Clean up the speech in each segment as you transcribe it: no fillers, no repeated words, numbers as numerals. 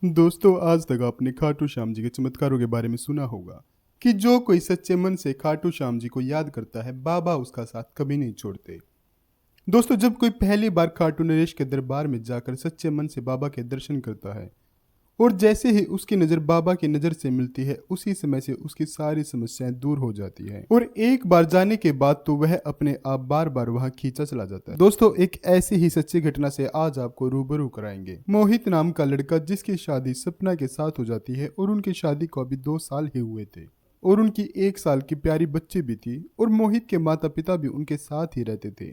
दोस्तों, आज तक आपने खाटू श्याम जी के चमत्कारों के बारे में सुना होगा कि जो कोई सच्चे मन से खाटू श्याम जी को याद करता है, बाबा उसका साथ कभी नहीं छोड़ते। दोस्तों, जब कोई पहली बार खाटू नरेश के दरबार में जाकर सच्चे मन से बाबा के दर्शन करता है और जैसे ही उसकी नज़र बाबा की नज़र से मिलती है, उसी समय से उसकी सारी समस्याएं दूर हो जाती है और एक बार जाने के बाद तो वह अपने आप बार बार वहां खींचा चला जाता है। दोस्तों, एक ऐसी ही सच्ची घटना से आज आपको रूबरू कराएंगे। मोहित नाम का लड़का जिसकी शादी सपना के साथ हो जाती है और उनकी शादी को अभी 2 साल ही हुए थे और उनकी 1 साल की प्यारी बच्ची भी थी और मोहित के माता पिता भी उनके साथ ही रहते थे।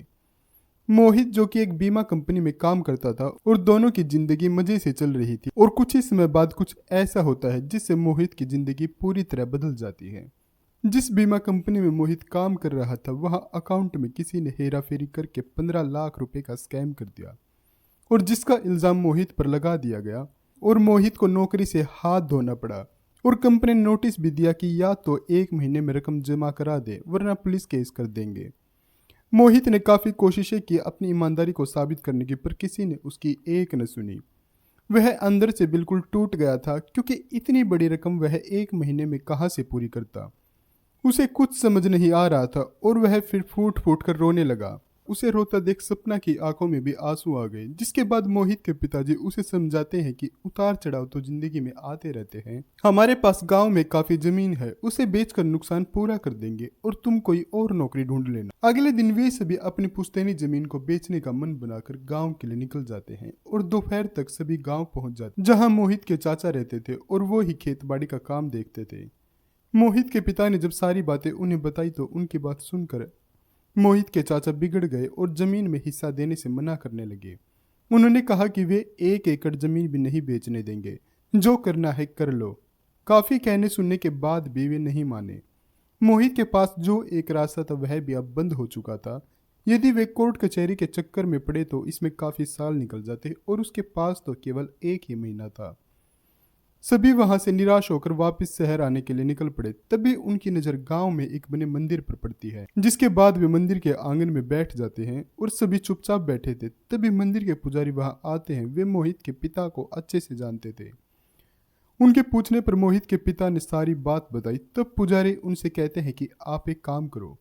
मोहित जो कि एक बीमा कंपनी में काम करता था और दोनों की जिंदगी मजे से चल रही थी और कुछ ही समय बाद कुछ ऐसा होता है जिससे मोहित की जिंदगी पूरी तरह बदल जाती है। जिस बीमा कंपनी में मोहित काम कर रहा था, वहां अकाउंट में किसी ने हेरा फेरी करके 15 लाख रुपए का स्कैम कर दिया और जिसका इल्जाम मोहित पर लगा दिया गया और मोहित को नौकरी से हाथ धोना पड़ा और कंपनी ने नोटिस भी दिया कि या तो 1 महीने में रकम जमा करा दे वरना पुलिस केस कर देंगे। मोहित ने काफी कोशिशें की अपनी ईमानदारी को साबित करने की, पर किसी ने उसकी एक न सुनी। वह अंदर से बिल्कुल टूट गया था क्योंकि इतनी बड़ी रकम वह 1 महीने में कहाँ से पूरी करता। उसे कुछ समझ नहीं आ रहा था और वह फिर फूट फूट कर रोने लगा। उसे रोता देख सपना की आंखों में भी आंसू आ गए, जिसके बाद मोहित के पिताजी उसे समझाते हैं कि उतार चढ़ाव तो जिंदगी में आते रहते हैं। हमारे पास गांव में काफी जमीन है, उसे बेचकर नुकसान पूरा कर देंगे और तुम कोई और नौकरी ढूंढ लेना। अगले दिन वे सभी अपनी पुश्तैनी जमीन को बेचने का मन बनाकर गाँव के लिए निकल जाते हैं और दोपहर तक सभी गाँव पहुंच जाते जहाँ मोहित के चाचा रहते थे और वो ही खेती बाड़ी का काम देखते थे। मोहित के पिता ने जब सारी बातें उन्हें बताई तो उनकी बात सुनकर मोहित के चाचा बिगड़ गए और जमीन में हिस्सा देने से मना करने लगे। उन्होंने कहा कि वे 1 एकड़ जमीन भी नहीं बेचने देंगे, जो करना है कर लो। काफी कहने सुनने के बाद भी वे नहीं माने। मोहित के पास जो एक रास्ता था वह भी अब बंद हो चुका था। यदि वे कोर्ट कचहरी के चक्कर में पड़े तो इसमें काफी साल निकल जाते और उसके पास तो केवल 1 ही महीना था। सभी वहां से निराश होकर वापस शहर आने के लिए निकल पड़े। तभी उनकी नजर गांव में एक बने मंदिर पर पड़ती है, जिसके बाद वे मंदिर के आंगन में बैठ जाते हैं और सभी चुपचाप बैठे थे। तभी मंदिर के पुजारी वहां आते हैं। वे मोहित के पिता को अच्छे से जानते थे। उनके पूछने पर मोहित के पिता ने सारी बात बताई। तब पुजारी उनसे कहते हैं कि आप एक काम करो,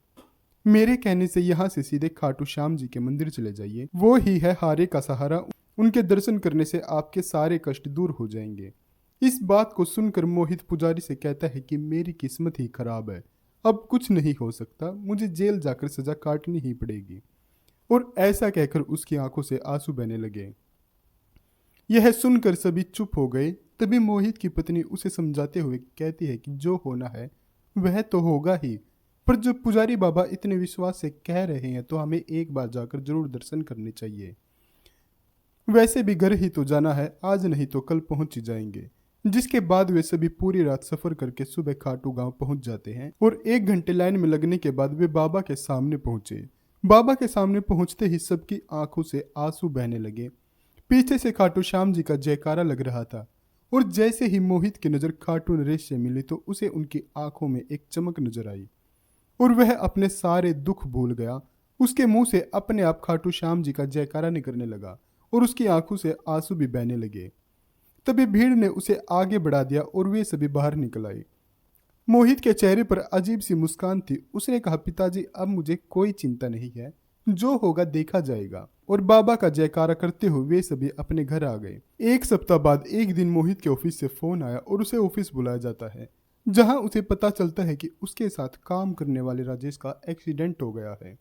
मेरे कहने से यहाँ से सीधे खाटू श्याम जी के मंदिर चले जाइए। वो ही है हारे का सहारा। उनके दर्शन करने से आपके सारे कष्ट दूर हो जाएंगे। इस बात को सुनकर मोहित पुजारी से कहता है कि मेरी किस्मत ही खराब है, अब कुछ नहीं हो सकता, मुझे जेल जाकर सजा काटनी ही पड़ेगी। और ऐसा कहकर उसकी आंखों से आंसू बहने लगे। यह सुनकर सभी चुप हो गए। तभी मोहित की पत्नी उसे समझाते हुए कहती है कि जो होना है वह तो होगा ही, पर जब पुजारी बाबा इतने विश्वास से कह रहे हैं तो हमें एक बार जाकर जरूर दर्शन करने चाहिए। वैसे भी घर ही तो जाना है, आज नहीं तो कल पहुंच ही जाएंगे। जिसके बाद वे सभी पूरी रात सफर करके सुबह खाटू गांव पहुंच जाते हैं और 1 घंटे लाइन में लगने के बाद वे बाबा के सामने पहुंचे। बाबा के सामने पहुंचते ही सबकी आंखों से आंसू बहने लगे। पीछे से खाटू श्याम जी का जयकारा लग रहा था और जैसे ही मोहित की नजर खाटू नरेश से मिली तो उसे उनकी आंखों में एक चमक नजर आई और वह अपने सारे दुख भूल गया। उसके मुंह से अपने आप खाटू श्याम जी का जयकारा निकलने लगा और उसकी आंखों से आंसू भी बहने लगे। तभी भीड़ ने उसे आगे बढ़ा दिया और वे सभी बाहर निकल आए। मोहित के चेहरे पर अजीब सी मुस्कान थी। उसने कहा, पिताजी अब मुझे कोई चिंता नहीं है, जो होगा देखा जाएगा। और बाबा का जयकारा करते हुए वे सभी अपने घर आ गए। 1 सप्ताह बाद एक दिन मोहित के ऑफिस से फोन आया और उसे ऑफिस बुलाया जाता है, जहां उसे पता चलता है कि उसके साथ काम करने वाले राजेश का एक्सीडेंट हो गया है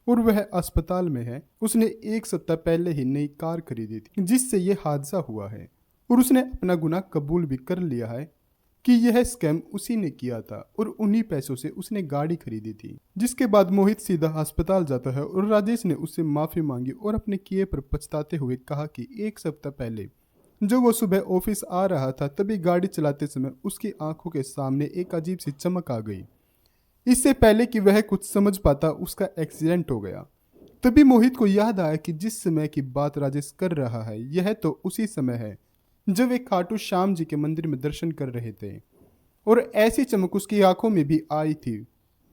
और वह अस्पताल में है। उसने 1 सप्ताह पहले ही नई कार खरीदी थी जिससे यह हादसा हुआ है और उसने अपना गुनाह कबूल भी कर लिया है कि यह स्कैम उसी ने किया था और उन्हीं पैसों से उसने गाड़ी खरीदी थी। जिसके बाद मोहित सीधा अस्पताल जाता है और राजेश ने उससे माफी मांगी और अपने किए पर पछताते हुए कहा कि 1 सप्ताह पहले जब वो सुबह ऑफिस आ रहा था तभी गाड़ी चलाते समय उसकी आंखों के सामने एक अजीब सी चमक आ गई। इससे पहले कि वह कुछ समझ पाता उसका एक्सीडेंट हो गया। तभी मोहित को याद आया कि जिस समय की बात राजेश कर रहा है यह तो उसी समय है जब वे खाटू श्याम जी के मंदिर में दर्शन कर रहे थे और ऐसी चमक उसकी आंखों में भी आई थी।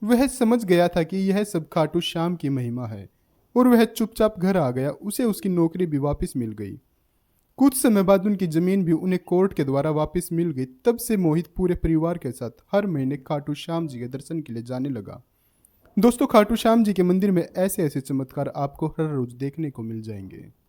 वह समझ गया था कि यह सब खाटू श्याम की महिमा है और वह चुपचाप घर आ गया। उसे उसकी नौकरी भी वापस मिल गई। कुछ समय बाद उनकी जमीन भी उन्हें कोर्ट के द्वारा वापस मिल गई। तब से मोहित पूरे परिवार के साथ हर महीने खाटू श्याम जी के दर्शन के लिए जाने लगा। दोस्तों, खाटू श्याम जी के मंदिर में ऐसे ऐसे चमत्कार आपको हर रोज देखने को मिल जाएंगे।